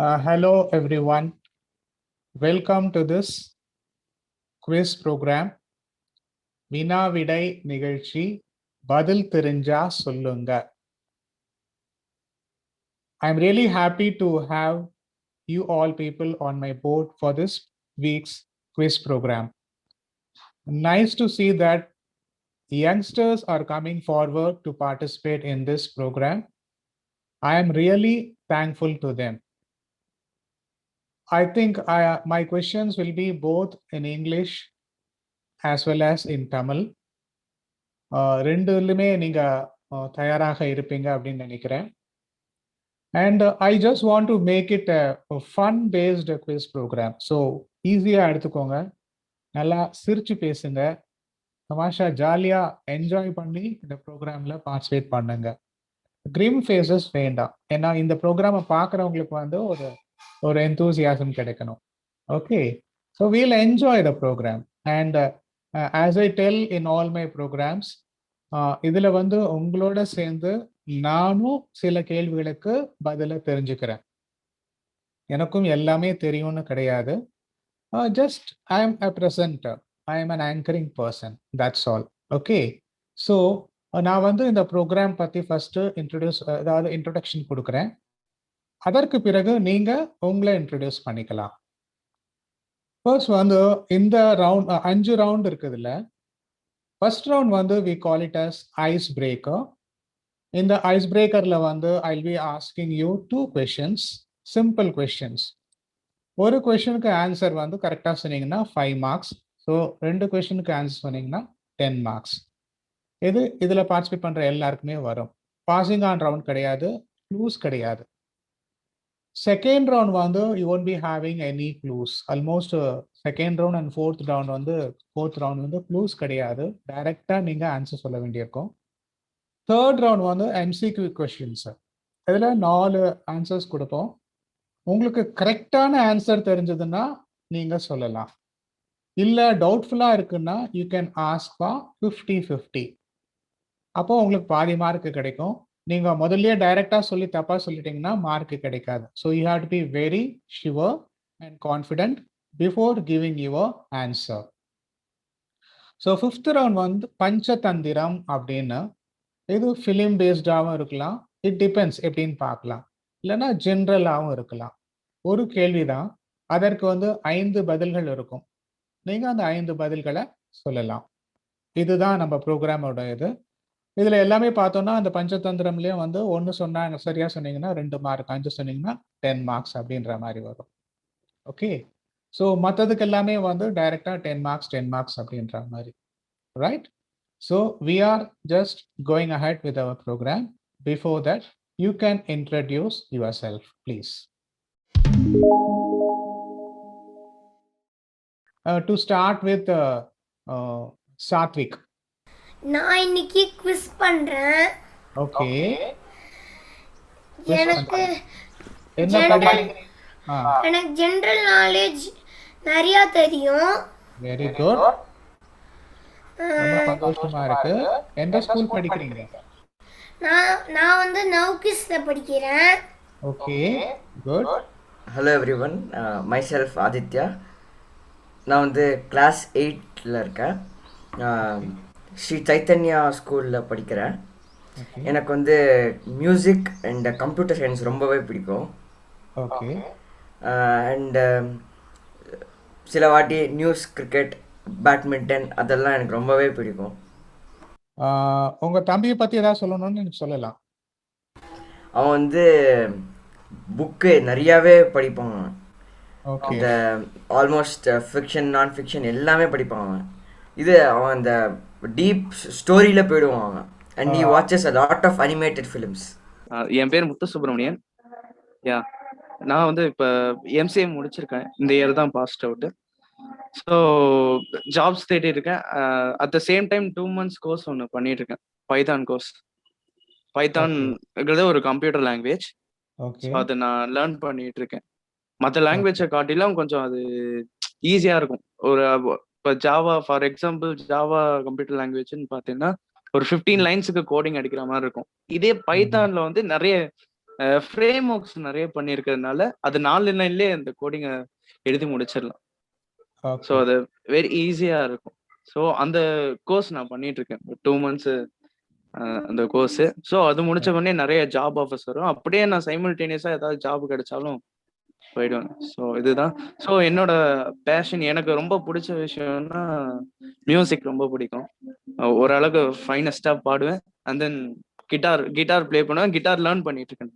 Hello everyone. Welcome to this quiz program. வினா விடை நிகழ்ச்சி பதில் தெரிஞ்சா சொல்லுங்க. I'm really happy to have you all people on my board for this week's quiz program. Nice to see that youngsters are coming forward to participate in this program. I am really thankful to them. I think my questions will be both in English as well as in Tamil. ரெண்டுலுமே நீங்க தயாராக இருப்பீங்க அப்படின்னு நினைக்கிறேன். And I just want to make it a fun based quiz program. So ஈஸியா எடுத்துக்கோங்க, நல்லா சிரிச்சு பேசுங்க, தமாஷா ஜாலியா என்ஜாய் பண்ணி இந்த ப்ரோக்ராம்ல பார்ட்டிசிபேட் பண்ணுங்க. கிரிம் ஃபேஸஸ் வேண்டாம், ஏன்னா இந்த ப்ரோக்ராமை பார்க்குறவங்களுக்கு வந்து ஒரு எந்தூசியாசம் கிடைக்கணும். Okay, so we'll enjoy the program. And as I tell in all my programs, இதுல வந்து உங்களோட சேர்ந்து நானும் சில கேள்விகளுக்கு பதில தெரிஞ்சுக்கிறேன். எனக்கும் எல்லாமே தெரியும்னு கிடையாது. Just I am a presenter, I am an anchoring person, that's all. Okay, so நான் வந்து இந்த ப்ரோக்ராம் பத்தி ஃபர்ஸ்ட் இன்ட்ரோடக்ஷன் கொடுக்குறேன். அதற்கு பிறகு நீங்க உங்களை இன்ட்ரடியூஸ் பண்ணிக்கலாம். ஃபர்ஸ்ட் வந்து இந்த ரவுண்ட் 5 ரவுண்ட் இருக்குதுல்ல. ஃபர்ஸ்ட் ரவுண்ட் வந்து we call it as ice breaker. இந்த ஐஸ் பிரேக்கர்ல வந்து I'll be asking you 2 questions, simple questions. ஒரு கொஸ்டினுக்கு ஆன்சர் வந்து கரெக்டா சொன்னீங்கன்னா 5 மார்க்ஸ். ஸோ 2 கொஸ்டினுக்கு ஆன்சர் சொன்னீங்கன்னா 10 மார்க்ஸ். இதுல பார்ட்டிசிபேட் பண்ற எல்லாருக்குமே வரும். பாசிங் ஆன் ரவுண்ட் கிடையாது, க்ளூஸ் கிடையாது. செகண்ட் ரவுண்ட் வந்து you won't be having any clues. Almost second round and fourth round வந்து க்ளூஸ் கிடையாது, டைரக்டா நீங்க ஆன்சர் சொல்ல வேண்டியிருக்கும். தேர்ட் ரவுண்ட் வந்து எம்சிக்யூ கொஸ்டின்ஸ். இதில் 4 ஆன்சர்ஸ் கொடுப்போம். உங்களுக்கு கரெக்டான ஆன்சர் தெரிஞ்சதுன்னா நீங்க சொல்லலாம், இல்லை டவுட்ஃபுல்லாக இருக்குன்னா யூ கேன் ஆஸ்க் ஃபார் 50-50. அப்போ உங்களுக்கு பாதி மார்க் கிடைக்கும். நீங்க முதல்லயே டைரக்டா சொல்லி தப்பா சொல்லிட்டீங்கன்னா மார்க் கிடைக்காது. So you have to be very sure and confident before giving your answer. So fifth round வந்து பஞ்சதந்திரம் அப்படின்னு. இது ஃபிலிம் பேஸ்டாகவும் இருக்கலாம், இட் டிபெண்ட்ஸ் எப்படின்னு பார்க்கலாம். இல்லைன்னா ஜென்ரலாகவும் இருக்கலாம். ஒரு கேள்விதான், அதற்கு வந்து 5 பதில்கள் இருக்கும். நீங்க அந்த 5 பதில்களை சொல்லலாம். இதுதான் நம்ம ப்ரோக்ராமோட இது. இதுல எல்லாமே பார்த்தோம்னா அந்த பஞ்சதந்திரம்லயும் வந்து 1 சொன்னாங்க சரியா சொன்னீங்கன்னா 2 மார்க், 5 சொன்னீங்கன்னா 10 மார்க்ஸ் அப்படின்ற மாதிரி வரும். ஓகே, ஸோ மற்றதுக்கு எல்லாமே வந்து டைரக்டா 10 மார்க்ஸ் அப்படின்ற மாதிரி, right? So we are just going ahead with our program. Before that, you can introduce yourself, please. To start with Satvik. நான் இன்னைக்கு குவிஸ் பண்றேன். ஓகே, எனக்கு என்ன ஜெனரல் நாலேஜ் நிறைய தெரியும். வெரி குட், சந்தோஷமா இருக்கு. எந்த ஸ்கூல் படிக்கிறீங்க? நான் வந்து நௌகிஸ்ல படிக்கிறேன். Okay, good. Hello everyone, my self Aditya. நான் வந்து கிளாஸ் 8ல் இருக்கேன். ஸ்ரீ சைத்தன்யா ஸ்கூலில் படிக்கிறேன். எனக்கு வந்து மியூசிக் அண்ட் கம்ப்யூட்டர் சயின்ஸ் ரொம்பவே பிடிக்கும். ஓகே, அண்ட் சில வாட்டி நியூஸ், கிரிக்கெட், பேட்மிண்டன் அதெல்லாம் எனக்கு ரொம்பவே பிடிக்கும். உங்க தம்பியை பத்தி ஏதாவது சொல்லணும்னு எனக்கு சொல்லலாம். அவன் வந்து புக்கு நிறையாவே படிப்பான். இந்த ஆல்மோஸ்ட் ஃபிக்ஷன், நான் ஃபிக்ஷன் எல்லாமே படிப்பான் அவன். அவன் அந்த டீப் ஸ்டோரியில போயிடுவான் அவன். And he watches a lot of animated films. என் பேர் முத்து சுப்பிரமணியன். நான் வந்து இப்போ எம்சிஏ முடிச்சிருக்கேன். இந்த இயர் தான் பாஸ்ட் அவுட்டு. ஸோ ஜாப்ஸ் தேடி இருக்கேன். At the same time 2 months course ஒன்று பண்ணிட்டு இருக்கேன், பைத்தான் கோர்ஸ். பைத்தான்ங்கிறது ஒரு கம்ப்யூட்டர் லாங்குவேஜ். ஸோ அதை நான் லேர்ன் பண்ணிட்டு இருக்கேன். மற்ற லாங்குவேஜை காட்டிலும் கொஞ்சம் அது ஈஸியாக இருக்கும். இப்போ Java for example, Java computer லாங்குவேஜ்னு பார்த்தீங்கன்னா ஒரு 15 லைன்ஸுக்கு கோடிங் அடிக்கிற மாதிரி இருக்கும். இதே பைத்தான்ல வந்து நிறைய ஃப்ரேம் ஒர்க்ஸ் நிறைய பண்ணியிருக்கிறதுனால அது 4 லைன்லயே அந்த கோடிங்கை எழுதி முடிச்சிடலாம். ஸோ ஓகே அது வெரி ஈஸியா இருக்கும். ஸோ அந்த கோர்ஸ் நான் பண்ணிட்டு இருக்கேன் 2 மந்த்ஸ் அந்த கோர்ஸ். ஸோ அது முடிச்ச உடனே நிறைய ஜாப் ஆஃபர்ஸ் வரும். அப்படியே நான் சைமல்டேனியஸா ஏதாவது ஜாப் கிடைச்சாலும் போயிடுவேன். ஸோ இதுதான். ஸோ என்னோட பேஷன், எனக்கு ரொம்ப பிடிச்ச விஷயம்னா மியூசிக் ரொம்ப பிடிக்கும். ஓரளவுக்கு ஃபைனஸ்டா பாடுவேன். அண்ட் தென் கிட்டார் ப்ளே பண்ணுவேன். கிட்டார் லேர்ன் பண்ணிட்டு இருக்கேன்.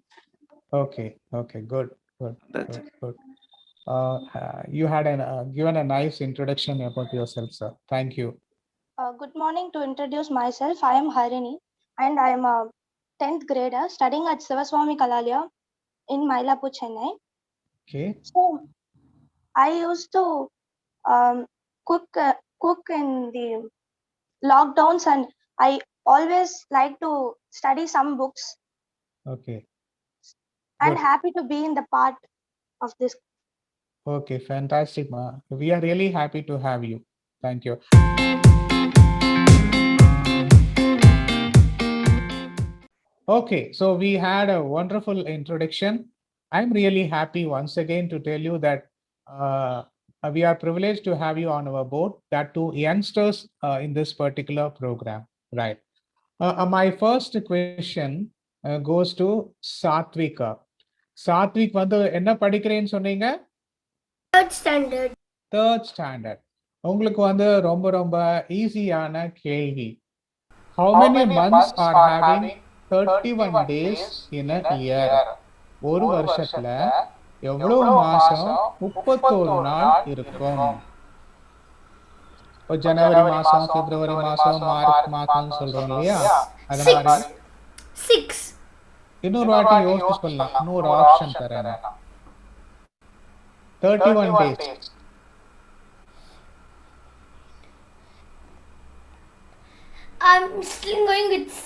okay good That's it. good you had given a nice introduction about yourself, sir. Thank you. Good morning. To introduce myself, I am Harini and I am a 10th grader studying at Sivaswami Kalalaya in Mylapore, Chennai. Okay. So, I used to cook in the lockdowns and I always like to study some books Okay. and Good. happy to be in the part of this. Okay, fantastic, ma. We are really happy to have you. Thank you. Okay, so we had a wonderful introduction. I'm really happy once again to tell you that we are privileged to have you on our board, that too youngsters in this particular program, right? My first question goes to Satvik. Satvik, வந்து என்ன படிக்கிறேன்னு சொன்னீங்க? 3rd standard. Third standard. உங்களுக்கு வந்து ரொம்ப ரொம்ப ஈஸியான கேள்வி. How many months are having 31 days in a year? ஒரு வருஷத்துல எவ்வளவு மாசம் 31 நாள் இருக்கும்? இப்போ ஜனவரி மாசம், பிப்ரவரி மாசம், மார்ச் மாசம் சொல்றோம் இல்லையா? அது மாதிரி 6. இன்னொரு வாட்டி யோசிச்சு சொல்லலாம். இன்னொரு ஆப்ஷன் தரேன். 31 days. I'm still going with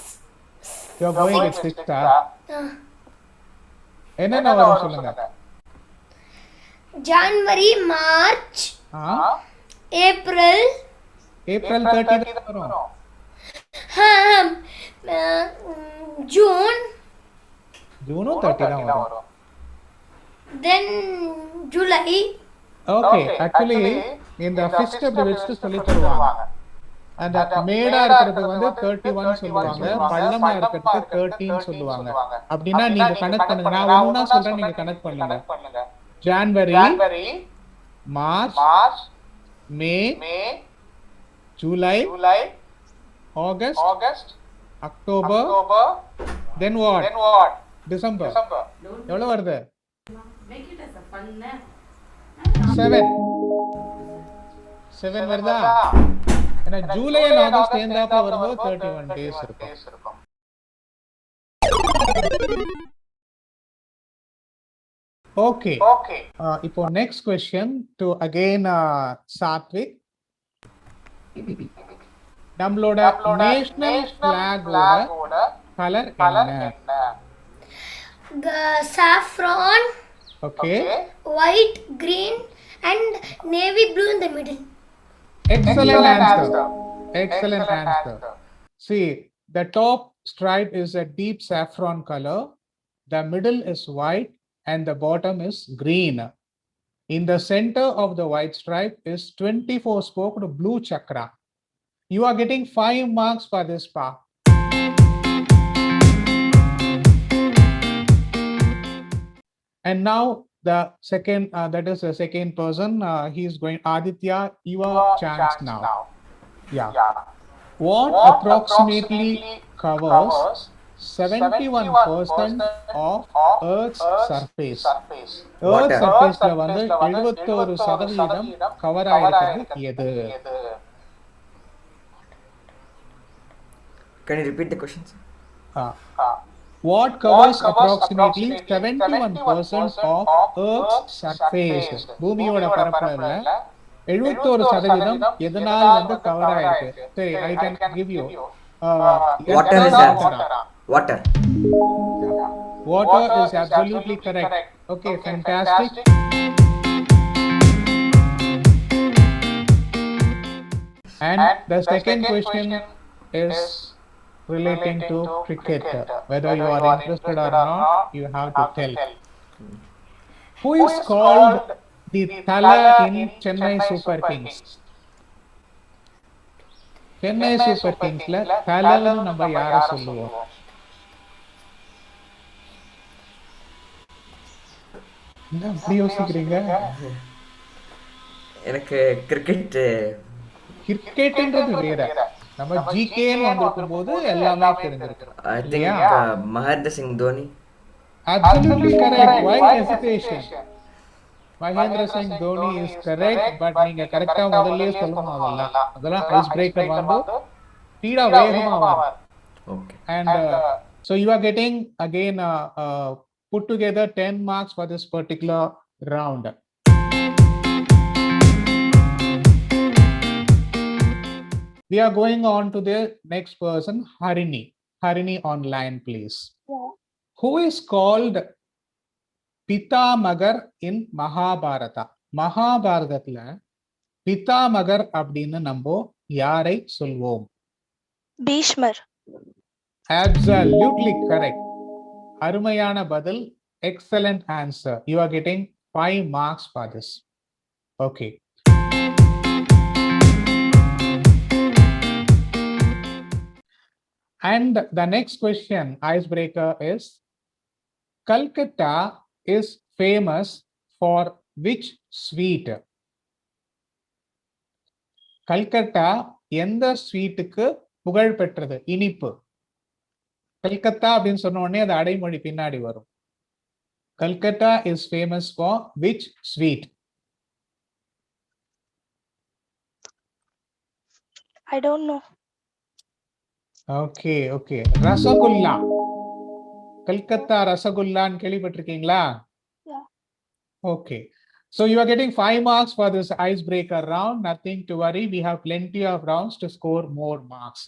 You're going with 6. uh, என்னென்ன வரும் சொல்லுங்க. January, March, April, ஏப்ரல் 30 தான் வரும். um, uh, June, ஜூனும் 30 தான் வரும். then July. ஓகே, ஆக்சுவலி இந்த ஃபிஸ்ட் அப்படி வச்சுட்டு சொல்லி தருவாங்க. அந்த மேடா இருக்கிறது வந்து 31 சொல்லுவாங்க, பள்ளமா இருக்கிறது 13 சொல்லுவாங்க. அப்படின்னா நீங்க கனெக்ட் பண்ணுங்க. நான் ஒண்ணா சொல்றேன், நீங்க கனெக்ட் பண்ணுங்க. January, March, May, July, August, October, then what? December. எவ்வளவு வருது? 7 வருதா? ஏன்னா ஜூலை and ஆகஸ்ட் சேர்ந்தாப்ப வரும்போது 31 days இருக்கும். Okay. இப்போ next question to again Satvik. நம்மளோட நேஷனல் ஃபிளாகோட கலர் என்ன? Saffron, Okay. white, green, and navy blue in the middle. Excellent answer. See, the top stripe is a deep saffron color, the middle is white, and the bottom is green. In the center of the white stripe is 24 spoked blue chakra. You are getting 5 marks for this part. And now the second, that is the second person, he is going, Aditya, your chance now. Yeah. What approximately covers 71% of Earth's surface? Earth's surface la வந்து 71% cover ஆயிருக்கிறது எது? Can you repeat the questions? What covers approximately 71% of Earth's surface? பூமியோட பரப்பளவுல 71% எதனால் வந்து cover ஆயிருக்கு? சரி, I can give you. Water is the answer. Water. Water is absolutely correct. Okay, fantastic. And the second question is relating to cricket. Whether you are interested or not, you have to tell. Who is called the Thala in Chennai Super Kings? Chennai Super Kingsல தலன்னு நம்ம யாரை சொல்லுவோம்? என்ன அப்படி யோசிக்கிறீங்க? எனக்கு cricket கிரிக்கெட்ன்றது வேற. நம்ம ஜிகேன்னு வந்திருக்கும் போது எல்லாமே தெரிஞ்சிருக்கும். I think Mahendra Singh Dhoni. Absolutely correct. Why hesitation? Mahendra Singh Dhoni is correct, but நீங்க கரெக்டா முதல்லயே சொல்லணும் அதெல்லாம் ஐஸ் பிரேக்கர் வந்து ஸ்பீடா வேகமா வரும். Okay. And so you are getting again put together 10 marks for this particular round. We are going on to the next person, Harini. Harini online, please. Yeah. Who is called Pitamagar in Mahabharata? மகாபாரதத்துல பிதாமகர் அப்படின்னு நம்ம யாரை சொல்வோம்? Bhishmar. Absolutely correct. அருமையான பதில். Excellent answer. You are getting 5 marks for this. Okay. And the next question, icebreaker, is Calcutta is famous for which sweet? Calcutta எந்த ஸ்வீட்டுக்கு புகழ் பெற்றது? இனிப்பு. கல்கத்தா அப்படின்னு சொன்ன உடனே அது அடைமொழி பின்னாடி வரும். Calcutta is famous for which sweet? I don't know. Okay okay, rasgulla. Calcutta ரசகுல்லான்னு கேள்விப்பட்டிருக்கீங்களா? Yeah. Okay. So you are getting 5 marks for this icebreaker round. Nothing to worry. We have plenty of rounds to score more marks.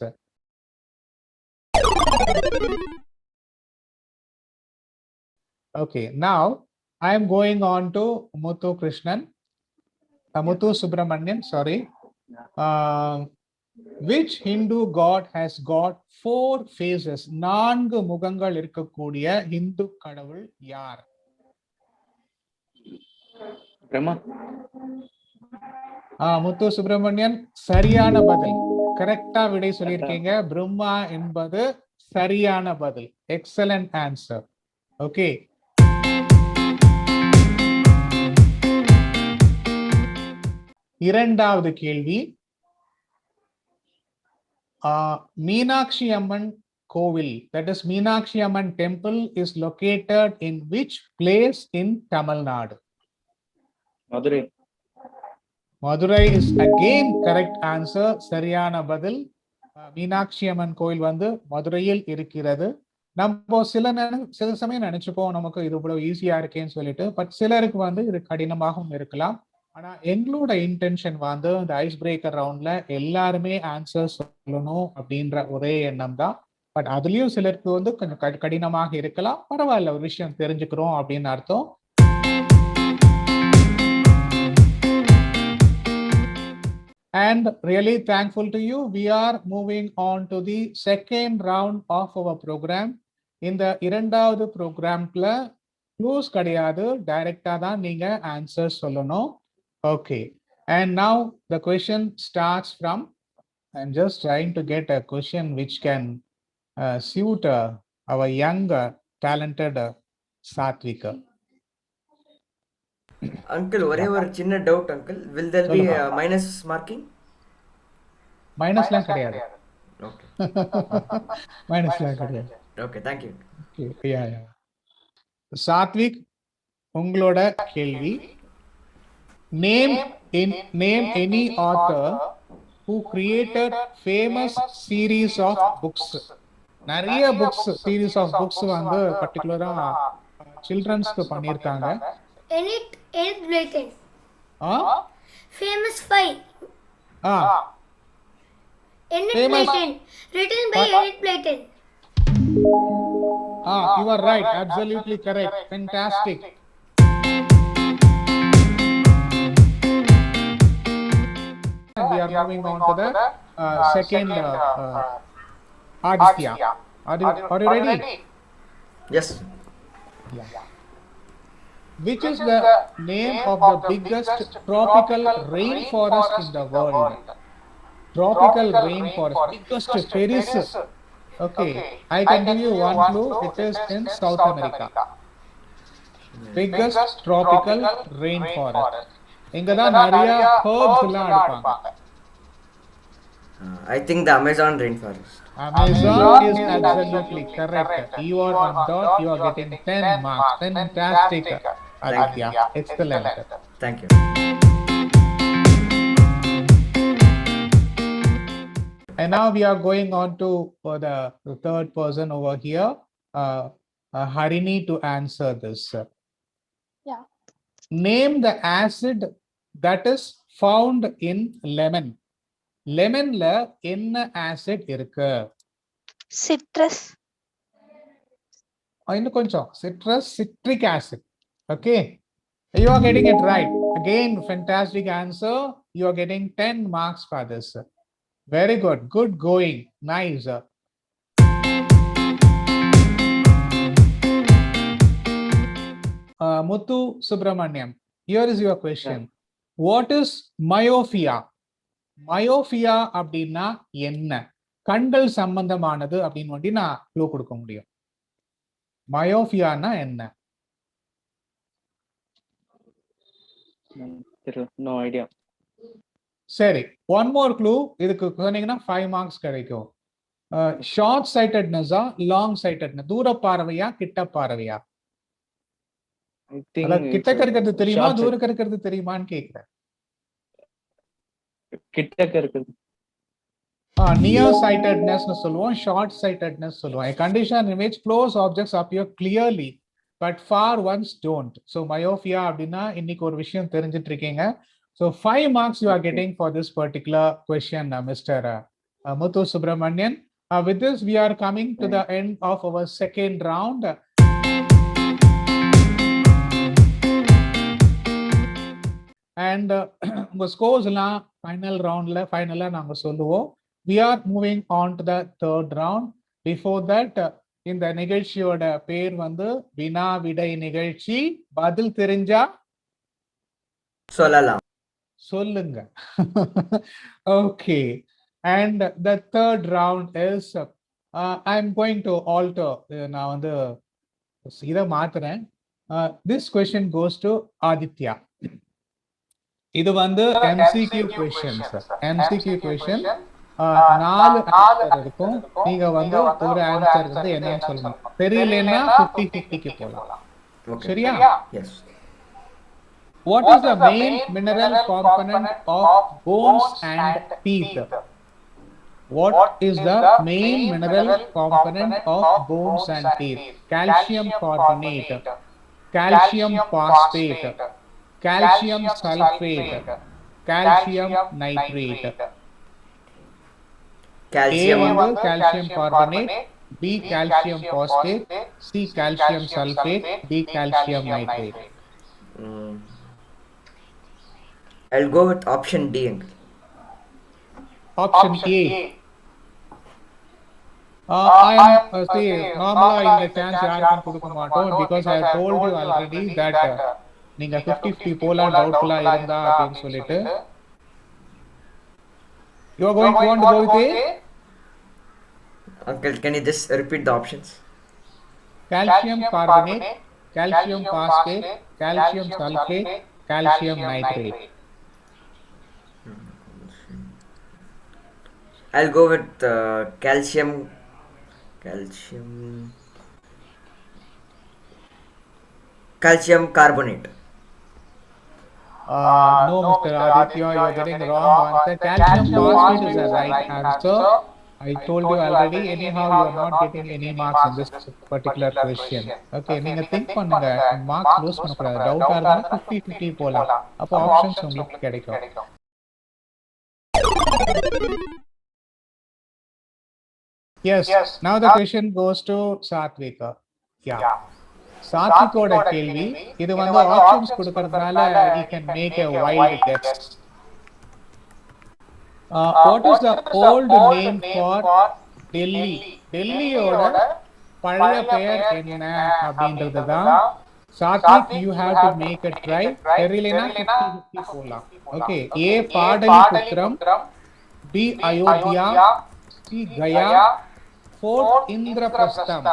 Okay. Now I am going on to Muthu Krishnan. Muthu Subramanian, sorry. Which Hindu god has got 4 faces? 4 முகங்கள் இருக்கக்கூடிய இந்து கடவுள் யார்? பிரம்மா. முத்து சுப்பிரமணியன் சரியான பதில். கரெக்டா விடை சொல்லியிருக்கீங்க. பிரம்மா என்பது சரியான பதில். Excellent answer. ஓகே. இரண்டாவது கேள்வி, மீனாட்சி அம்மன் கோவில், that is Meenakshi Amman temple, is located in which place in Tamil Nadu? Madurai. Madurai is again correct answer. சரியான பதில். மீனாட்சி அம்மன் கோயில் வந்து மதுரையில் இருக்கிறது. நம்ம சில சமயம் நினைச்சுப்போம் நமக்கு இது இவ்வளவு ஈஸியா இருக்கேன்னு சொல்லிட்டு, பட் சிலருக்கு வந்து இது கடினமாகவும் இருக்கலாம். ஆனா எங்களோட இன்டென்ஷன் வந்து இந்த ஐஸ் பிரேக்கர் ரவுண்ட்ல எல்லாருமே ஆன்சர் சொல்லணும் அப்படின்ற ஒரே எண்ணம் தான். பட் அதுலயும் சிலருக்கு வந்து கொஞ்சம் கடினமாக இருக்கலாம். பரவாயில்ல, ஒரு விஷயம் தெரிஞ்சுக்கிறோம் அப்படின்னு அர்த்தம். And really thankful to you. We are moving on to the second round of our program. இந்த இரண்டாவது ப்ரோக்ராம்ல க்ளூஸ் கிடையாது, டைரக்டா தான் நீங்க ஆன்சர் சொல்லணும். Okay. And now the question starts from, I'm just trying to get a question which can suit our young talented Satvik. Uncle ஒரே ஒரு சின்ன doubt uncle. will there be minus marking? மைனஸ்லாம் கிடையாது. Okay. மைனஸ்லாம் கிடையாது. Okay, thank you. Okay, yeah. Satwik, உங்களோட கேள்வி, name any author who created famous series of books. நிறைய books, series of books வந்து பர்టిక్యులரா சில்ட்ரன்ஸ்க்கு பண்ணிருக்காங்க. Enid Blyton. Famous 5. Enid Blyton. Written by Enid Blyton. You are right. Absolutely correct. Fantastic. We are moving on to the second Aditya. Are you ready? Yes. Yeah. Which is the name of the biggest tropical rainforest in the world? Tropical rainforest, biggest Paris. Okay, I can give you one clue. It is in South America. Biggest tropical rainforest. இங்க தான் நிறைய herbs எல்லாம் எடுப்பாங்க. I think the Amazon rainforest. Amazon is absolutely correct. You are on dot. You are getting 10 marks. Fantastic, Aditya. Excellent. Thank you. And now we are going on to the third person over here, Harini, to answer this. Yeah. Name the acid that is found in lemon. Lemonல என்ன acid இருக்கு? Citrus. இன்னும் கொஞ்சம் citric acid. Okay, you are getting it right. Again, fantastic answer. You are getting 10 marks for this. Very good. Good going. Nice. Muthu Subramaniam, here is your question. What is myopia? Myopia அப்படின்னா என்ன? கண்கள் சம்பந்தமானது அப்படின்னு வந்து நான் clue கொடுக்க முடியும். மயோபியானா என்ன? No idea. சரி, ஒன் மோர் க்ளூ. இதுக்கு சொன்னீங்கன்னா 5 மார்க்ஸ் கிடைக்கும். ஷார்ட் சைட்டட்னஸா லாங் சைட்டட்னஸ்? தூர பார்வையா கிட்ட பார்வையா? கிட்டக்க இருக்கிறது தெரியுமா தூரக்க இருக்கிறது தெரியுமான்னு கேக்குறேன். கிட்டக்க இருக்கிறது. நியர் சைட்டட்னஸ் சொல்லுவோம், ஷார்ட் சைட்டட்னஸ் சொல்லுவோம். A condition in which close objects appear clearly but far ones don't. So myopia அப்படின்னா இன்னைக்கு ஒரு விஷயம் தெரிஞ்சிட்டு இருக்கீங்க. So 5 marks you are getting for this particular question, Mr. Muthu Subramanian. With this, we are coming to the end of our second round. And உங்க scores எல்லாம் final ரவுண்ட்ல ஃபைனலா நாங்க சொல்லுவோம். We are moving on to the third round. Before that, இந்த நிகழ்ச்சியோட பேர் வந்து வினா விடை நிகழ்ச்சி. பதில் தெரிஞ்சா சொல்லலாம். சொல்லுங்க. Okay, and the third round is I'm going to alter. நான் வந்து இத மாத்துறேன். This question goes to Aditya. இது வந்து MCQ questions. MCQ question. 4 answer இருக்கும். நீங்க வந்து ஒரு ஆன்சர் வந்து என்னன்னு சொல்லணும். தெரியலன்னா 50-50க்கு போலாம். சரியா? Yes. What is the main mineral component of bones and teeth? What is the main mineral component of bones and teeth? Calcium carbonate, calcium phosphate, calcium sulfate, calcium nitrate. Calcium. A வந்து calcium carbonate, B calcium phosphate, C calcium sulfate, D calcium nitrate. I'll go with option D. Option A. I am see normally in the chance யாருக்கும் கொடுக்க மாட்டோம் because I told you already that நீங்க 50-50 போலாம் டவுட்ஃபுல்லா இருந்தா அப்படின்னு சொல்லிட்டு. You are going to want to go with A? Uncle, can you just repeat the options? Calcium carbonate, calcium phosphate, calcium sulfate, calcium nitrate. I'll go with calcium carbonate. No, Mr. Aditya, you are getting the wrong answer. Calcium phosphate is the right answer. I told you already. Anyhow, you are not getting any marks in this particular question. Okay, நீங்க think பண்ணுங்க. Marks loose பண்ண கூடாது. டவுட்டா இருந்தா 50-50 போலாம். அப்போ options உங்களுக்கு கிடைக்கும். Yes. Now the question goes to Satvik. Yeah. சாத்விகோட கேள்வி. இது வந்து ஆப்ஷன்ஸ் கொடுக்கறதுனால you can make a wild guess. What is the old name for Delhi. டெல்லியோட பழைய பெயர் என்ன அப்படின்றது தான். Satvik, you have to make it right. தெரியலனா 50-50 போலாம். Okay. A Pataliputram, B Ayodhya, C Gaya, fourth Indraprastham.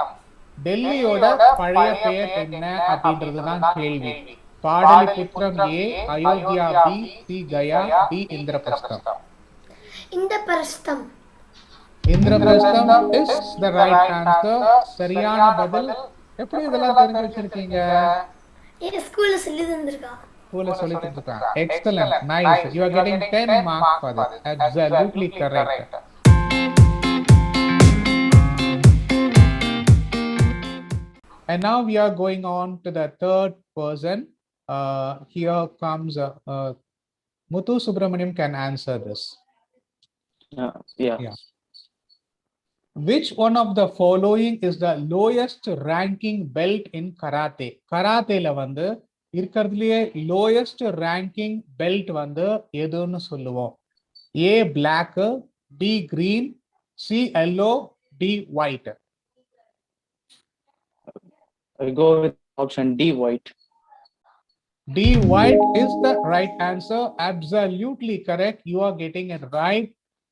டெல்லியோட பழைய பெயர் என்ன அப்படின்றது தான் கேள்வி. Pataliputram A, Ayodhya B, C Gaya, D Indraprastham. Indraprastham. Indraprastham is the right answer. சரியான பதில். எப்படி இதெல்லாம் தெரிஞ்சு வச்சிருக்கீங்க? ஸ்கூல்ல சொல்லி தந்திருக்கா. ஸ்கூல்ல சொல்லி தந்திருக்காங்க. Excellent, nice. You are getting 10 marks for this. Absolutely correct. And now we are going on to the third person. Here comes Muthu Subramaniam can answer this. Yeah. Which one of the following is the lowest ranking belt in karate? கராத்தேல வந்து இருக்கிறதுலயே lowest ranking belt வந்து எதுன்னு சொல்லுவோம்? A black, B green, C yellow, D white. I go with option D, white. D white is the right answer. Absolutely correct. You are getting it right.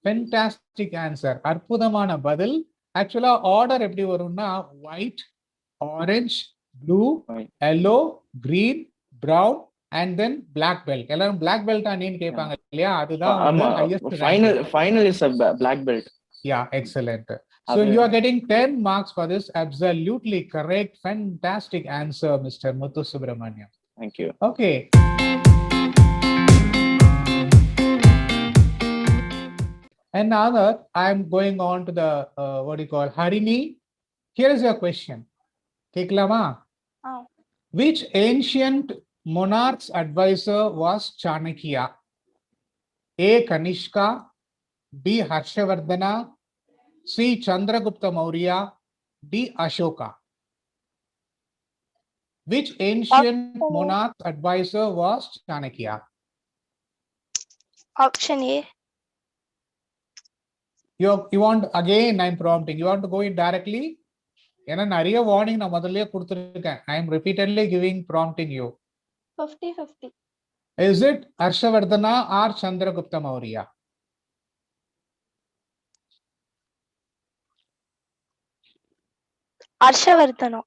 Fantastic answer. அற்புதமான பதில். ஆக்சுவலா order எப்படி வரும்னா white, orange, blue, yellow, green, brown and then black belt. எல்லாரும் black belt ஆனேன்னு கேட்பாங்க இல்லையா? அதுதான் highest rank. Final is a black belt. Yeah, excellent. So you are getting 10 marks for this. Absolutely correct. Fantastic answer, Mr. Muthu Subramaniam. Thank you. Okay. And now that I am going on to the what do you call Harini. Here is your question. Keklama. Which ancient monarch's advisor was Chanakya? A. Kanishka, B. Harshavardhana, C. Chandragupta Maurya, D. Ashoka. Which ancient monarch's advisor was Chanakya? Option A. You want, again I'm prompting, you want to go in directly? ஏன்னா நிறைய warning நான் முதல்லயே கொடுத்திருக்கேன். I am repeatedly prompting you. 50-50. Is it Harshavardhana or Chandragupta Maurya? Harshavardhana.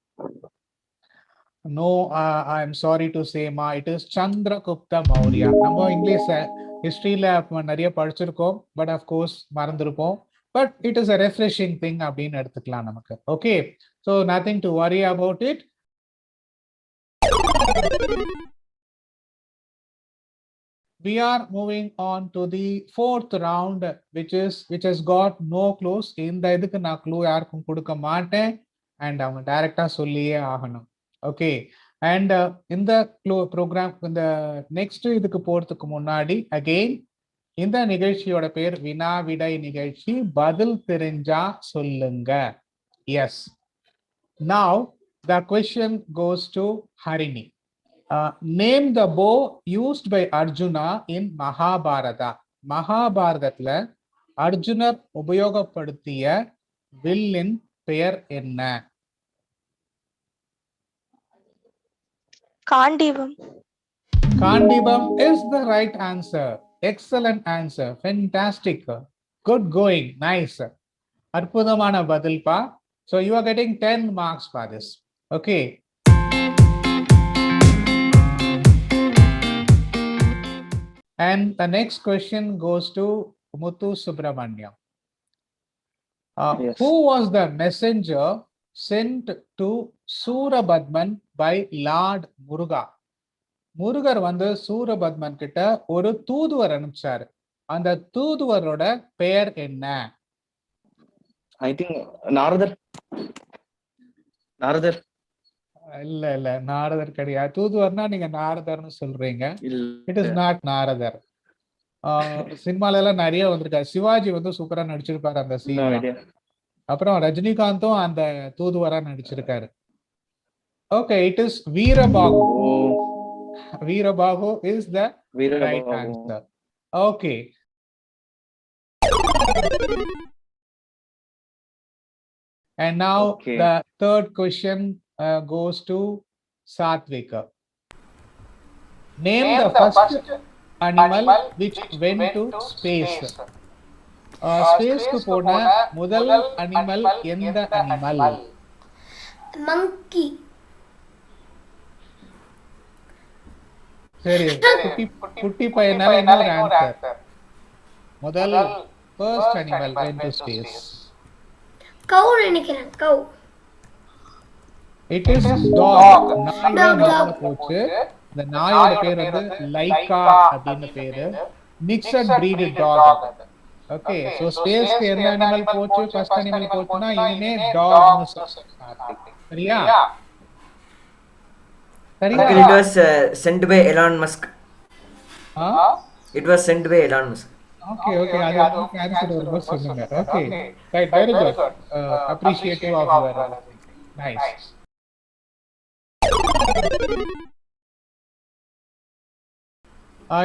No, I am sorry to say ma, it is Chandragupta Maurya. நம்ம English ஹிஸ்டரியில நிறைய படிச்சிருக்கோம், but of course மறந்துருப்போம். But it is a refreshing thing அப்படின்னு எடுத்துக்கலாம் நமக்கு. ஓகே, so nothing to worry about it. We are moving on to the fourth round, which has got no clues. இந்த இதுக்கு நான் க்ளூ யாருக்கும் கொடுக்க மாட்டேன் அண்ட் அவங்க டைரக்டா சொல்லியே ஆகணும். ஓகே, அண்ட் இந்த ப்ரோக்ராம் இந்த நெக்ஸ்ட் இதுக்கு போறதுக்கு முன்னாடி அகெயின் இந்த நிகழ்ச்சியோட பேர் வினா விடை நிகழ்ச்சி. பதில் தெரிஞ்சா சொல்லுங்க. Yes, now the question goes to Harini. Name the bow used by Arjuna in Mahabharata. மகாபாரதத்துல அர்ஜுனர் உபயோகப்படுத்திய வில்லின் பெயர் என்ன? காண்டீபம். Kandibam is the right answer. Excellent answer. Fantastic. Good going. Nice. அற்புதமான பதில் பா. So you are getting 10 marks for this. Okay. And the next question goes to Muthu Subramaniam. Yes. Who was the messenger sent to Surabadman by Lord Muruga? Murugar வந்து சூரபத்மன் கிட்ட ஒரு தூதுவர் அனுப்பிச்சாரு. அந்த தூதுவரோட பெயர் என்ன? I think நாரதர். இல்ல நாரதர் கிடையாது. தூதுவர்னா நீங்க நாரதர்னு சொல்றீங்க. இட் இஸ் நாட் நாரதர். சினிமால எல்லாம் நிறைய வந்திருக்காரு. சிவாஜி வந்து சூப்பரா நடிச்சிருப்பாரு அந்த சீன். அப்புறம் ரஜினிகாந்தும் அந்த தூதுவரா நடிச்சிருக்காரு. Okay, it is Veerabahu. Veerabahu is the right answer. Okay. And now Okay. the third question goes to Satvik. Name the first animal which went to space. Space க்கு போன முதல் அனிமல் எந்த அனிமல்? monkey. சரி, குட்டி பையனால இன்னொரு ஆன்சர். முதல் first animal went to space. cow நினைக்கிறேன். cow. It is dog. நாயோட முதல்ல போச்சு. இந்த நாயோட பேர் வந்து லைகா அப்படின்னு பேரு. Mixed breed dog. Okay, so ஸ்பேஸ்க்கு எந்த அனிமல் போச்சு? ஃபர்ஸ்ட் அனிமல் போச்சுனா இனிமே டாக். சரியா? சரியா? It was sent by Elon Musk. It was sent by Elon Musk. Okay, அது ஆன்சர் வரும்போது சொல்லுங்க. Okay, right, very good. Appreciative of your nice.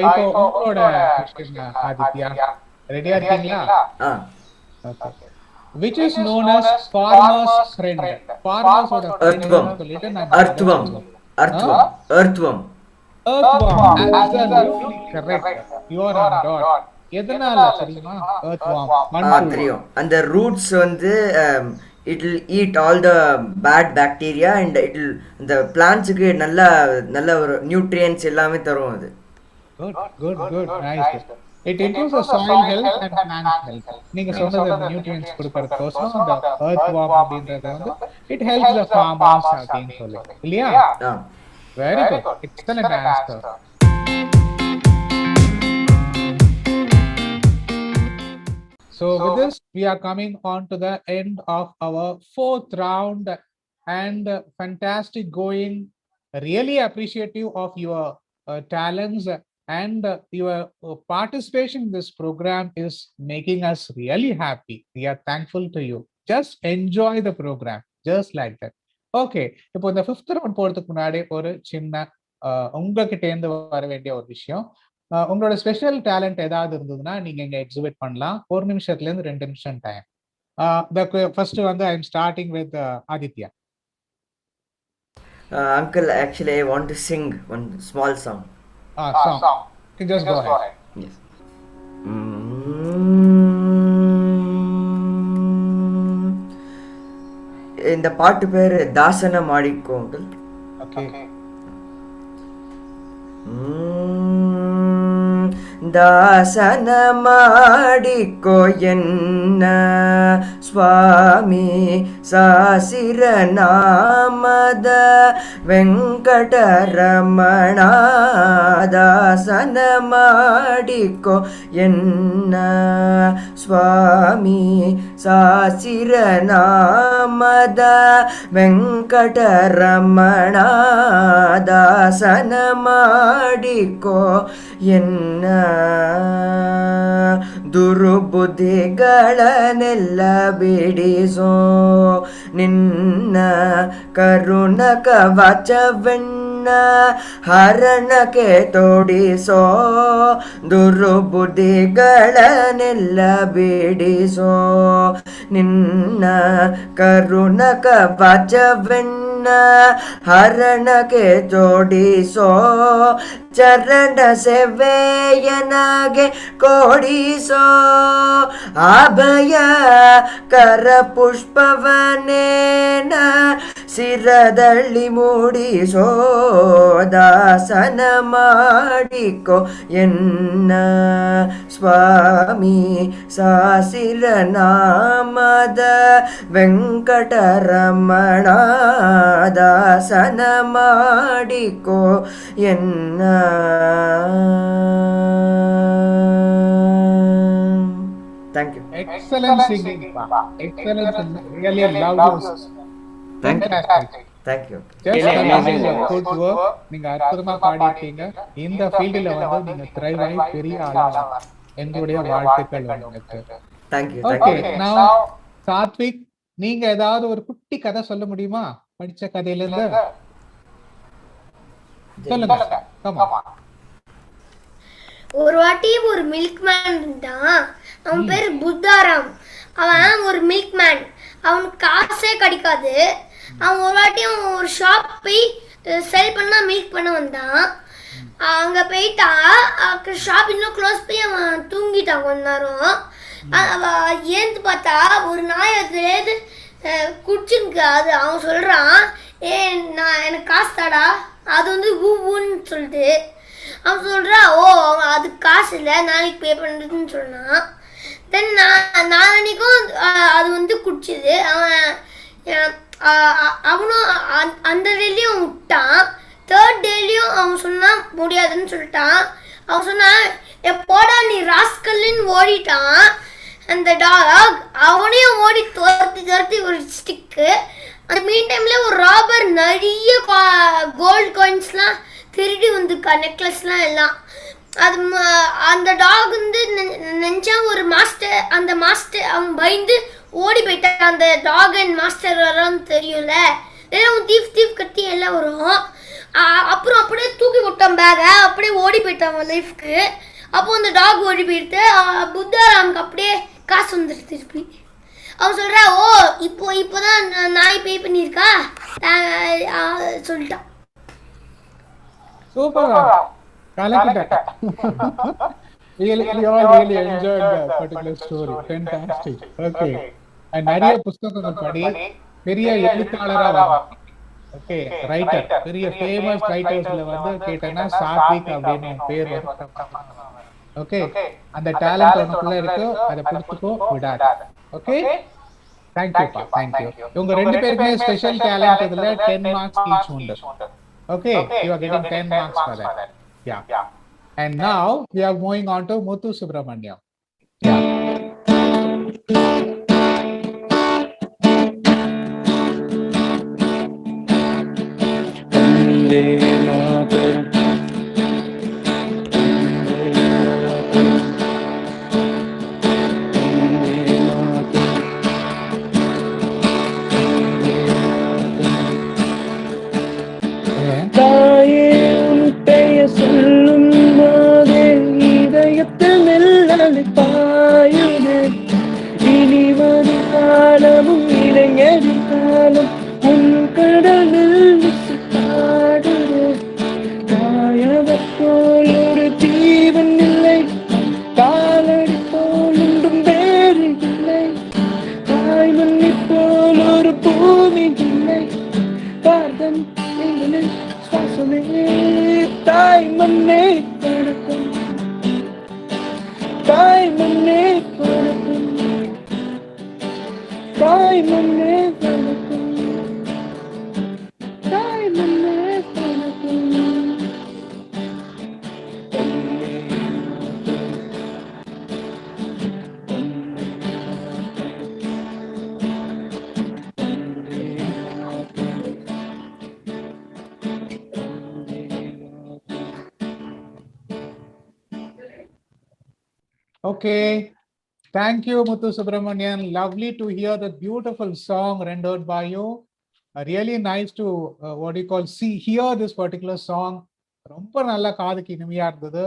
இப்போ உங்களோட क्वेश्चन ஆதித்யா, ரெடியா இருக்கீங்களா? Okay. Which is known as farmer's friend? Farmers ஓட Earthworm. சொல்லிட்டு நான் Earthworm. Earthworm. Absolutely correct. You are on dot. எதனால தெரியுமா? Earthworm. தெரியும். அந்த roots வந்து it will eat all the bad bacteria and it will the plants க்கு நல்ல ஒரு nutrients எல்லாமே தரும் அது. Good. Nice. It improves the soil health and plant health. நீங்க சொன்னது nutrients கொடுக்கறதுக்கோசரம் அந்த earthworm அப்படின்றது வந்து it helps the farmers அப்படின்னு சொல்லி. இல்லையா? Very good. Excellent answer. So with this, we are coming on to the end of our fourth round, and fantastic going. Really appreciative of your talents, and your participation in this program is making us really happy. We are thankful to you. Just enjoy the program, just like that. Okay, இப்போ இந்த fifth round போறதுக்கு முன்னாடி ஒரு சின்ன உங்ககிட்ட இருந்து வர வேண்டிய ஒரு விஷயம். உங்களோட ஸ்பெஷல் டேலண்ட் ஏதாவது இருந்ததுன்னா நீங்க இங்க எக்ஸிபிட் பண்ணலாம். 1 நிமிஷத்துல இருந்து 2 நிமிஷம் டைம். ஃபர்ஸ்ட் வந்து I am starting with Aditya. Uncle, actually I want to sing one small song. Song. You just go ahead. Yes. இந்த பாட்டு பேரு தாசன மாடிக்கோ அங்கிள். Okay. ದಾಸನ ಮಾಡಿಕೊ ಎನ್ನ ಸ್ವಾಮಿ ಸಾಸಿರ ನಾಮದ ವೆಂಕಟರಮಣ. ದಾಸನ ಮಾಡಿಕೊ ಎನ್ನ ಸ್ವಾಮಿ ಸಾಸಿರ ನಾಮದ ವೆಂಕಟರಮಣ. ದಾಸನ ಮಾಡಿಕೊ ಎನ್ನ ದುರ್ಬುದ್ಧಿಗಳನ್ನೆಲ್ಲ ಬಿಡಿಸೋ ನಿನ್ನ ಕರುಣ ಕವಚವೆನ್ನ ಹರಣಕ್ಕೆ ತೋಡಿಸೋ. ದುರ್ಬುದ್ಧಿಗಳನ್ನೆಲ್ಲ ಬಿಡಿಸೋ ನಿನ್ನ ಕರುಣ ಕವಚವೆನ್ನ ಹರಣಕ್ಕೆ ಜೋಡಿಸೋ. ಚರಣ ಸೇವೆಯನಾಗೆ ಕೊಡಿಸೋ ಅಭಯ ಕರ ಪುಷ್ಪವನೇನ ಶಿರದಲ್ಲಿ ಮೂಡಿಸೋ. ದಾಸನ ಮಾಡಿಕೊ ಎನ್ನ ಸ್ವಾಮಿ ಸಾಸಿರ ನಾಮದ ವೆಂಕಟರಮಣ. ದಾಸನ ಮಾಡಿಕೊ ಎನ್ನ. Thank you. Excellent singing. Excellent singing. Really love you. Thank you. Fantastic. Thank you. Just Really amazing amazing. Good work. நீங்க அற்புதமா பாடிட்டீங்க. இந்த ஃபீல்ட்ல வந்து நீங்க thrive ஆகி பெரிய ஆளா எங்களுடைய வாழ்த்துக்கள் உங்களுக்கு. Thank you. Okay, now Satwik, நீங்க ஏதாவது ஒரு குட்டி கதை சொல்ல முடியுமா? படிச்ச கதையில இருந்து சொல்லுங்க. Come on. ஒரு வாட்டி ஒரு மில்க் மேன் இருந்தான். அவன் பேர் புத்தாராம். அவன் ஒரு மில்க் மேன். அவனுக்கு காசே கிடைக்காது. அவன் ஒரு வாட்டி அவன் ஒரு ஷாப் போய் செல் பண்ணா மில்க் பண்ண வந்தான். அங்கே போயிட்டா ஷாப் இன்னும் க்ளோஸ் போய் அவன் தூங்கிட்டான் கொஞ்ச நேரம். ஏந்து பார்த்தா ஒரு நாய் அதுலேருந்து குடிச்சுருக்கு. அது அவன் சொல்கிறான், நான் எனக்கு காசு தாடா. அது வந்து ஊன்னு சொல்லிட்டு அவன் சொல்கிறா, அதுக்கு காசு இல்லை, நாளைக்கு பே பண்ணுறதுன்னு சொன்னான். தென் நாளைக்கும் அது வந்து குடிச்சிது. அவனும் அந்த டேலையும் விட்டான். தேர்ட் டேலையும் அவன் சொன்னான் முடியாதுன்னு சொல்லிட்டான். அவன் சொன்னான், எப்போடா நீ ராஸ்கல்லின்னு ஓடிட்டான். அந்த டாக் அவனையும் ஓடி துரத்தி ஒரு ஸ்டிக்கு. அந்த மீன் டைமில் ஒரு ராபர் நிறைய கோல்டு காயின்ஸ்லாம் திருடி வந்துருக்கா, நெக்லஸ்லாம் எல்லாம். அது அந்த டாக் வந்து நினச்சா ஒரு மாஸ்டர், அந்த மாஸ்டர் அவன் பயந்து ஓடி போயிட்டான். அந்த டாக் அண்ட் மாஸ்டர் வரான்னு தெரியும்ல, அவன் தீஃப் கத்தி எல்லாம் வரும். அப்புறம் அப்படியே தூக்கி விட்டான் பேகை, அப்படியே ஓடி போயிட்டான் அவன் லைஃப்க்கு. அப்போ அந்த டாக் ஓடி போயிட்டு புத்தாராமுக்கு அப்படியே காசு வந்துட்டு திருப்பி. அவன் சொல்கிறா, இப்போதான் நாய் பே பண்ணியிருக்கா சொல்லிட்டான். Super. Kalakita. We all really enjoyed the particular story. Fantastic. Okay. And நிறைய புத்தகங்கள் படி பெரிய எழுத்தாளரா ஓகே ரைட்டர், பெரிய ஃபேமஸ் ரைட்டர்ஸ்ல வந்து கேட்டேன்னா சாத்விக் அப்படின்னு பேர் வரும். ஓகே, அந்த டேலண்ட் உனக்குள்ள இருக்கு, அதை பிடிச்சுக்கோ, விடாத. ஓகே, தேங்க்யூப்பா, தேங்க்யூ. உங்க ரெண்டு பேருக்குமே ஸ்பெஷல் டேலண்ட் இதுல 10 marks each உண்டு. Okay, you are getting 10 marks for that. Yeah. And now we are moving on to Muthu Subramaniam. Yeah. Okay, thank you Muthu Subramanian. Lovely to hear the beautiful song rendered by you. Really nice to hear this particular song. ரொம்ப நல்ல காதுக்கு இனிமையா இருந்தது.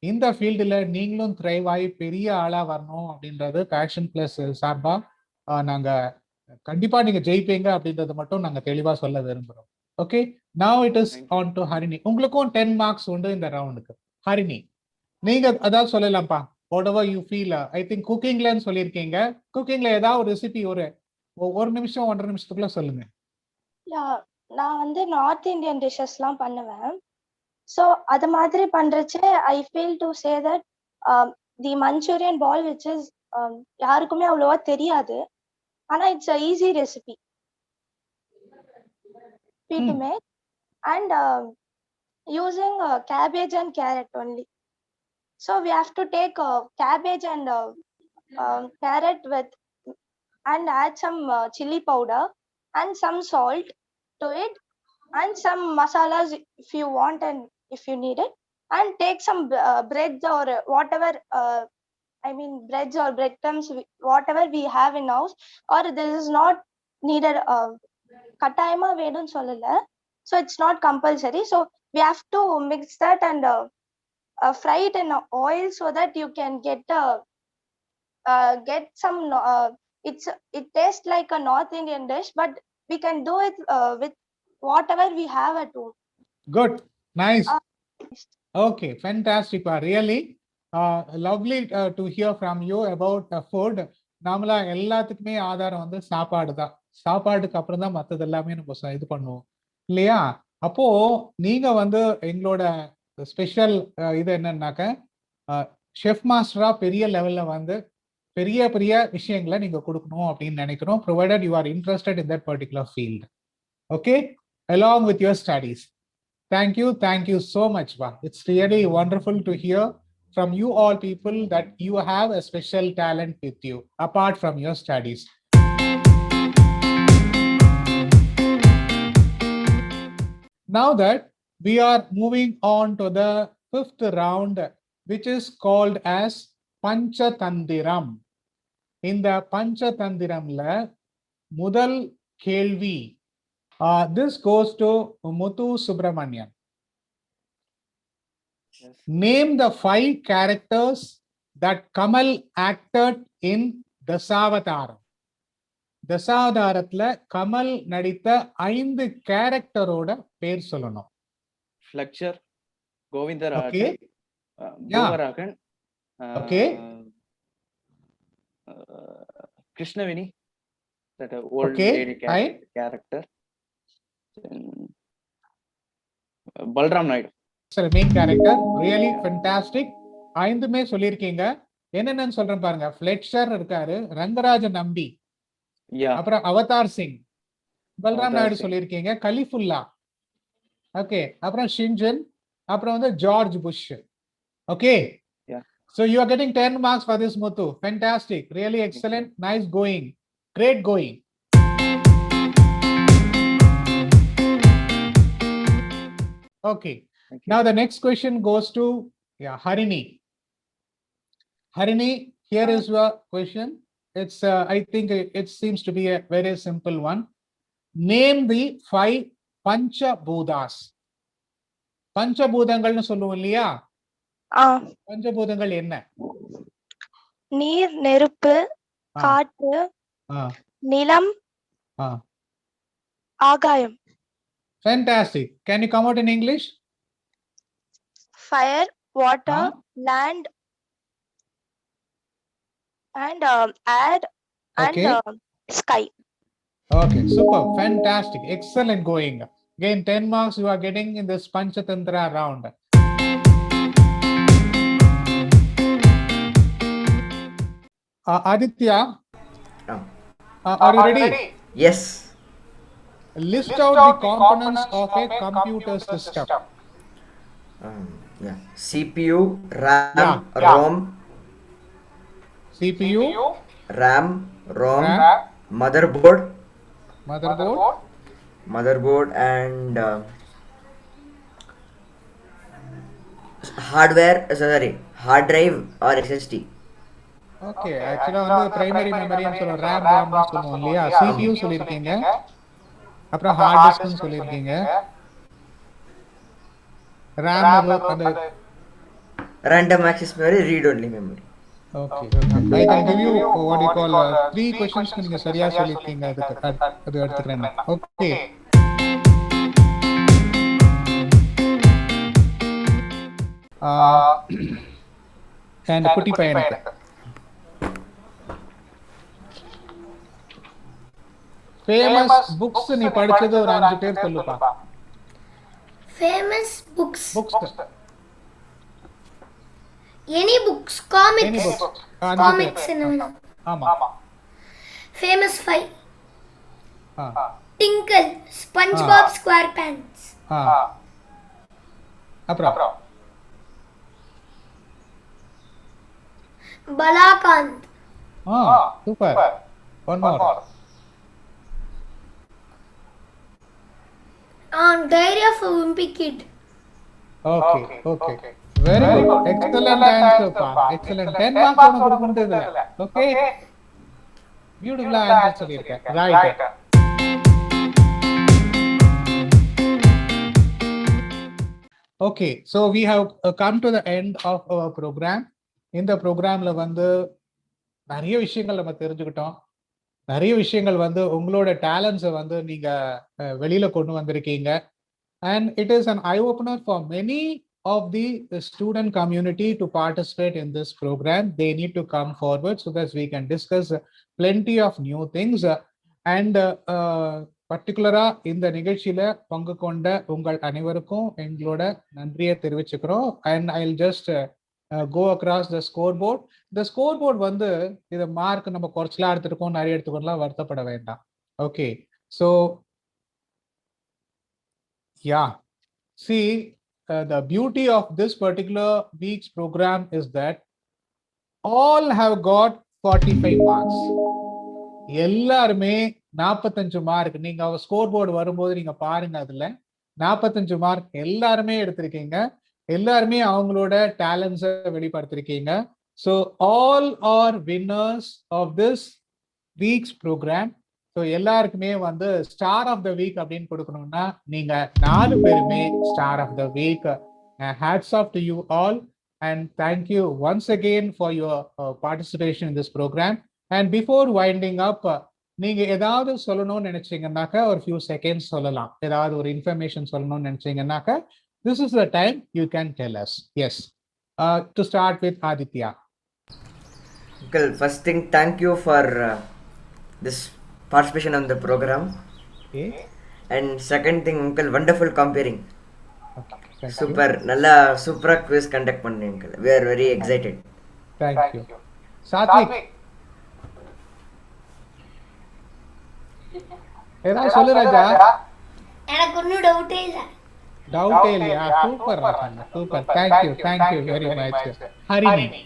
இந்த ஃபீல்டில் நீங்களும் thrive ஆகி பெரிய ஆளா வரணும் அப்படின்றது பேஷன் பிளஸ் சார்பா நாங்க கண்டிப்பா நீங்க ஜெயிப்பீங்க அப்படின்றது மட்டும் நாங்க தெளிவா சொல்ல விரும்புறோம். Okay, now it is on to Harini. உங்களுக்கும் 10 marks உண்டு இந்த ரவுண்டுக்கு. ஹரிணி, நீங்க அதாவது சொல்லலாம்ப்பா, whatever you feel. I think குக்கிங்லன்னு சொல்லியிருக்கீங்க. குக்கிங்ல ஏதாவது ஒரு ரெசிபி ஒரு நிமிஷம் 1.5 நிமிஷத்துக்குள்ள சொல்லுங்க. நான் வந்து நார்த் இந்தியன் டிஷஸ்லாம் பண்ணுவேன். ஸோ அது மாதிரி பண்றச்சு I feel to say that the Manchurian ball which is யாருக்குமே அவ்வளோவா தெரியாது, ஆனா it's a easy recipe to make and using cabbage and carrot only. So we have to take cabbage and carrot with and add some chili powder and some salt to it and some masalas if you want and if you need it, and take some breads or whatever breads or breadcrumbs whatever we have in house, or this is not needed katayama vedum sollala, so it's not compulsory. So we have to mix that and fry it in oil so that you can get some it tastes like a North Indian dish, but we can do it with whatever we have at home. Good, nice. Uh, Okay, fantastic. Really lovely to hear from you about food. நாமளா எல்லாத்துக்குமே ஆதாரம் வந்து சாப்பாடு தான். சாப்பாடுக்கு அப்புறம் தான் மற்றது எல்லாமே நம்ம இது பண்ணுவோம் இல்லையா? அப்போ நீங்க வந்து எங்களோட ஸ்பெஷல் இது என்னன்னாக்க ஷெஃப் மாஸ்டரா பெரிய லெவல்ல வந்து பெரிய பெரிய விஷயங்களை நீங்க கொடுக்கணும் அப்படின்னு நினைக்கிறோம், provided you are interested in that particular field. Okay, along with your studies. Thank you so much. It's really wonderful to hear from you all people that you have a special talent with you apart from your studies. Now that we are moving on to the 5th round, which is called as Panchatandiram. In the Panchatandiramla, Mudal Kelvi. This goes to Muthu Subramanian. Yes. Name the 5 characters that Kamal acted in Dasavataram. தசாவதாரத்துல Kamal நடித்த 5 கேரக்டரோட பேர் சொல்லணும். Fletcher, Govinda Okay. Rajan, Yeah. Bhuvaragan, Okay. Krishnavini, that old Okay, lady right. character. Then, Balram Naidu. Main character, really fantastic. 5மே சொல்லியிருக்கீங்க. என்னென்னு சொல்றேன் பாருங்க. ஃபிளெட்சர் இருக்காரு, ரங்கராஜன் நம்பி, Yeah. அப்புறம் அவதார் சிங், பல்ராம் அவதார் நாயுடு சிங். சொல்லியிருக்கீங்க, கலிஃபுல்லா, ஓகே, அப்புறம் ஷின்ஜன், அப்புறம் வந்து George Bush. Okay, Yeah. so you are getting 10 marks for this, Muthu. Fantastic, really excellent, nice going, great going. Okay, Thank you. now the next question goes to Harini. Harini, here is your question. It's I think it seems to be a very simple one. Name the 5 Panchabhutas. பஞ்சபூதங்கள்னு சொல்லுவோம் இல்லையா? பஞ்சபூதங்கள் என்ன? நீர், நெருப்பு, காற்று, நிலம், ஆகாயம். Fantastic. Can you come out in English? Fire, water, land, and air, Okay. and sky. Okay, super, fantastic, excellent going. Again, 10 marks you are getting in this Panchatantra round. Aditya, are you ready? Yes. List out the components of a computer system. Yeah. CPU, RAM, Yeah. ROM, CPU, RAM, ROM, RAM, motherboard, motherboard, and hard drive or SSD. Okay, ஆக்சுவலா வந்து primary மெமரின்னு சொல்றோம், RAM ன்னு சொல்லுவோம் இல்லையா? CPU சொல்லிருக்கீங்க, அப்புறம் heart டிஸ்க்னு சொல்லிருக்கீங்க, RAM அந்த Random access memory, read only memory. Okay, I can give you what you call 3 questions நீங்க சரியா சொல்லிருக்கீங்க, அது எடுத்துக்கிறேன். ஓகே, and குட்டி பையனுக்கு ஃபேமஸ் புக்ஸ் நீ படிச்சது ஒரு 5 பேர் சொல்லுப்பா. Famous books. Books, Any books. Comics. any books. Comics என்ன வேணும்? ஆமா. Famous 5. ஆ, Tinkle, SpongeBob SquarePants. ஆ. அப்புறம் Balakand. Super. One more. Diary of a Wimpy Kid. Okay. Very good. Excellent answer, pa. Excellent. 10 marks உனக்கு கொடுக்கணும்ன்றதுல. Okay. Beautiful answer சொல்லிருக்கேன். Right. Okay, so we have come to the end of our program. இந்த ப்ரோக்ராம்ல வந்து நிறைய விஷயங்கள் நம்ம தெரிஞ்சுக்கிட்டோம். நிறைய விஷயங்கள் வந்து உங்களோட டேலண்ட்ஸை வந்து நீங்க வெளியில கொண்டு வந்திருக்கீங்க. And it is an eye opener for many of the student community to participate in this program. They need to come forward so that we can discuss plenty of new things. And பர்டிகுலரா இந்த நிகழ்ச்சியில பங்கு கொண்ட உங்கள் அனைவருக்கும் எங்களோட நன்றியை தெரிவிச்சுக்கிறோம். And I will just go across the score board. இந்த ஸ்கோர் போர்ட் வந்து இதை மார்க் நம்ம குறைச்சலாம் எடுத்துருக்கோம், நிறைய எடுத்துக்கொள்ளலாம், வருத்தப்பட வேண்டாம். Okay, so yeah, see, the beauty of this particular week's program is that all have got 45 marks. எல்லாருமே 45 மார்க். நீங்க அவ ஸ்கோர் போர்டு வரும்போது நீங்க பாருங்க, அதுல 45 மார்க் எல்லாருமே எடுத்திருக்கீங்க. எல்லாருமே அவங்களோட டேலண்ட்ஸை வெளிப்படுத்திருக்கீங்க. So all are winners of this week's programme. So எல்லாருக்குமே வந்து ஸ்டார் ஆஃப் த வீக் அப்படின்னு கொடுக்கணும்னா நீங்க 4 பேருமே star of the week. Hats off to you all and thank you once again for your participation in this program. And before winding up, நீங்க ஏதாவது சொல்லணும்னு நினைச்சீங்கன்னாக்கா ஒரு ஃபியூ செகண்ட்ஸ் சொல்லலாம். ஏதாவது ஒரு இன்ஃபர்மேஷன் சொல்லணும்னு நினைச்சீங்கன்னாக்கா this is the time you can tell us. Yes, to start with Aditya. Uncle, first thing, thank you for this participation on the program. Okay. And second thing, uncle, wonderful comparing. Okay, thank Super, nalla super quiz conduct panni uncle. We are very excited. Thank you. Satvik. ஏதாவது சொல்லு ராஜா. எனக்கு ஒன்றும் டவுட்டே இல்லை. டவுட்டே இல்லையா? Super Raja, super. Thank you very much. Harini.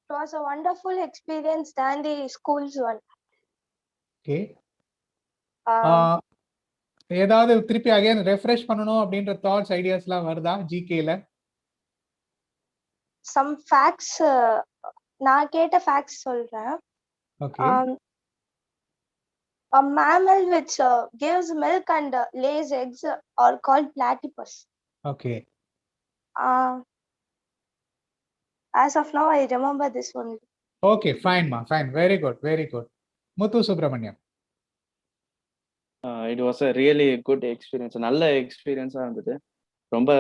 It was a wonderful experience than the schools one. Okay. Uh, ஏதாவது திருப்பி அகைன் ரெஃப்ரெஷ் பண்ணணும் அப்படின்ற தாட்ஸ் ஐடியாஸ்லாம் வருதா ஜிகேல? some facts, நான் கேட்ட facts சொல்றேன். Okay. A mammal which gives milk and lays eggs are called platypus. Okay. As of now, I remember this only. Okay, fine ma, fine. Very good, very good. Muthu Subramaniam. It was a really good experience. நல்ல எக்ஸ்பீரியன்ஸாக இருந்தது. ரொம்ப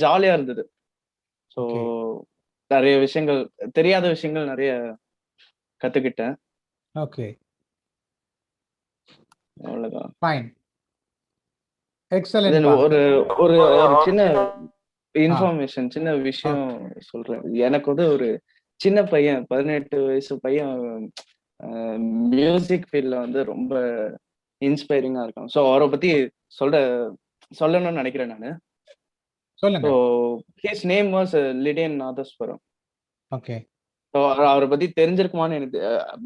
ஜாலியாக இருந்தது. So நிறைய விஷயங்கள், தெரியாத விஷயங்கள் நிறைய கற்றுக்கிட்டேன். ஓகே, அவ்வளோதான். Fine, excellent. ஒரு ஒரு ஒரு சின்ன இன்ஃபர்மேஷன், சின்ன விஷயம் சொல்றேன். எனக்கு வந்து ஒரு சின்ன பையன், 18 வயசு பையன் மியூசிக் ஃபீல்ட்ல வந்து ரொம்ப இன்ஸ்பைரிங்கா இருக்கான். ஸோ அவரை பத்தி சொல்லணும்னு நினைக்கிறேன் நான். சொல்லுங்க. So his name was Lydian Nadhaswaram. Okay. So அவரை பத்தி தெரிஞ்சிருக்குமான்னு எனக்கு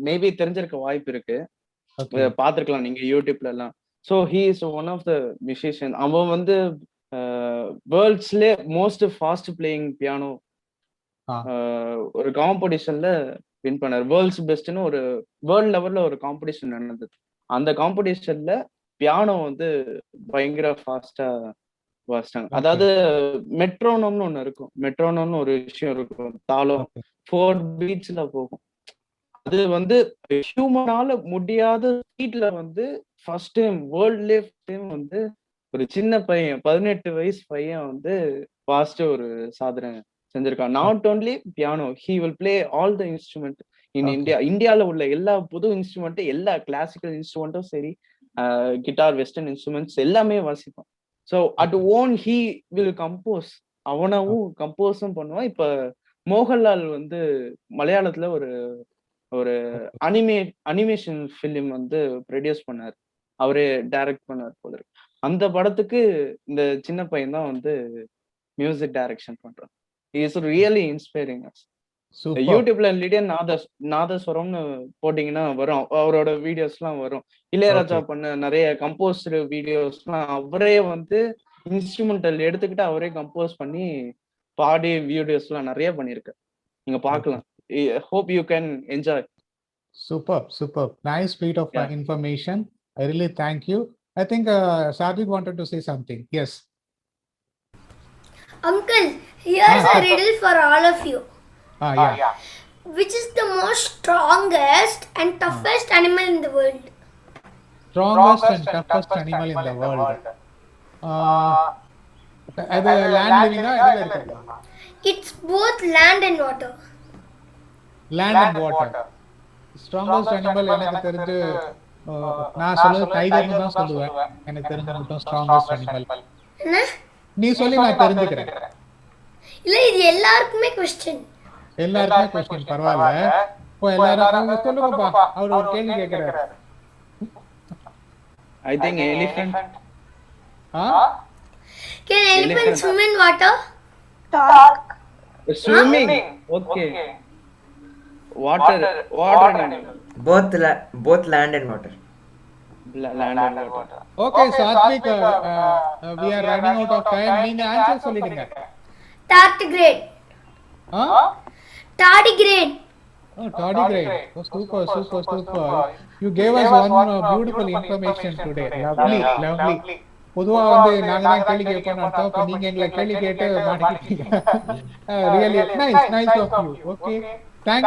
மேபி தெரிஞ்சிருக்க வாய்ப்பு இருக்கு. பார்த்துருக்கலாம் நீங்க யூடியூப்ல எல்லாம். So he is one of the musician. அவன் வந்து வேர்ல்ட்ஸ்லே மோஸ்ட் ஃபாஸ்ட் பிளேயிங் பியானோ ஒரு காம்படிஷன்ல வின் பண்ணார். வேர்ல்ட்ஸ் பெஸ்ட்னு ஒரு வேர்ல்ட் லெவல்ல ஒரு காம்படிஷன் நடந்தது. அந்த காம்படிஷன்ல பியானோ வந்து பயங்கர ஃபாஸ்டா வாசிட்டாங்க. அதாவது மெட்ரோனோம்னு ஒண்ணு இருக்கும். மெட்ரோனோம்னு ஒரு விஷயம் இருக்கும். தாளம் 4 பீட்ஸ்ல போகும். அது வந்து ஹியூமனால முடியாத ஸ்பீட்ல வந்து ஃபர்ஸ்ட் டைம் வேர்ல்ட்லயே வந்து ஒரு சின்ன பையன், 18 வயசு பையன் வந்து ஃபாஸ்ட் ஒரு சாதனை செஞ்சிருக்கான். Not only piano, he will play all the instrument in India. இந்தியால உள்ள எல்லா புது இன்ஸ்ட்ருமெண்ட், எல்லா கிளாசிக்கல் இன்ஸ்ட்ருமெண்ட்டும் சரி, கிட்டார், வெஸ்டர்ன் இன்ஸ்ட்ருமெண்ட்ஸ் எல்லாமே வாசிப்பான். So at own he will compose. அவனாவும் கம்போஸும் பண்ணுவான். இப்ப மோகன்லால் வந்து மலையாளத்துல ஒரு அனிமேஷன் ஃபிலிம் வந்து ப்ரொடியூஸ் பண்ணார். அவரே டைரக்ட் பண்ணார் போல இருக்கு. அந்த படத்துக்கு இந்த சின்ன பையன் தான் வந்து மியூசிக் டைரக்ஷன் பண்றான். He is really inspiring us. யூடியூப்ல லிடியன் நாதஸ்வரம்னு போட்டீங்கன்னா வரும், அவரோட வீடியோஸ்லாம் வரும். இளையராஜா பண்ண நிறைய கம்போஸ்டு வீடியோஸ்லாம் அவரே வந்து இன்ஸ்ட்ருமெண்டல் எடுத்துக்கிட்டு அவரே கம்போஸ் பண்ணி பாடி வீடியோஸ்லாம் நிறைய பண்ணியிருக்காரு. நீங்க பார்க்கலாம். Hope you can enjoy. Superb. Nice bit of information. I really thank you. I think Satvik wanted to say something. Yes. Uncle, here's a riddle for all of you. Yeah. which is the most strongest and toughest animal in the world? Strongest and toughest animal in the world. அது land living ஆ எதுல இருக்குமா? It's both land and water. Land and water. Strongest animal எனக்கு தெரிஞ்சு நான் சொல்றது டைகர்னு தான் சொல்லுவேன். எனக்கு தெரிஞ்ச மட்டும் strongest animal. என்ன? நீ சொல்லி நான் தெரிஞ்சுக்கிறேன். இல்ல இது எல்லாருக்குமே क्वेश्चन. எல்லாருக்குமே क्वेश्चन பரவாயில்லை. இப்போ எல்லாரும் சொல்லுங்கப்பா. அவர் ஒரு கேள்வி கேக்குறாரு. I think elephant. Can elephant swim in water? Talk. Swimming. Okay. Water animal. Both land and water. Land and water. Okay, Satvik, we are running out of time. நீங்க ஆன்சர் சொல்லிடுங்க. Tardigrade. Tardigrade. Oh, tardigrade. Oh, super. You gave us one beautiful information today. Lovely. பொதுவா வந்து நாங்க தான் கேள்வி கேட்போம்னு அர்த்தம். அப்ப நீங்க எங்களை கேள்வி கேட்டு மாட்டிக்கிட்டீங்க. Really nice of you. Okay. Thank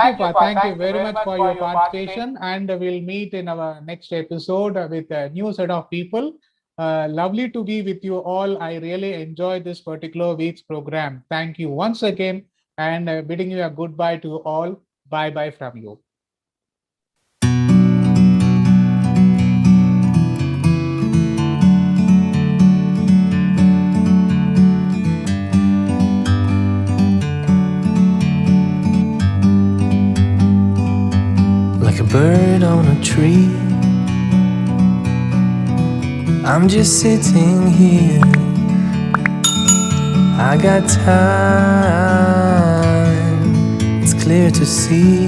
you very much for your participation, and we'll meet in our next episode with a new set of people. Lovely to be with you all. I really enjoyed this particular week's program. Thank you once again, and bidding you a goodbye to all. Bye from you. Like a bird on a tree, I'm just sitting here. I got time, it's clear to see.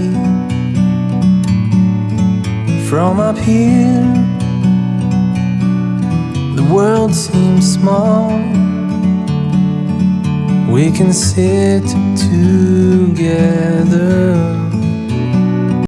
From up here, the world seems small. We can sit together.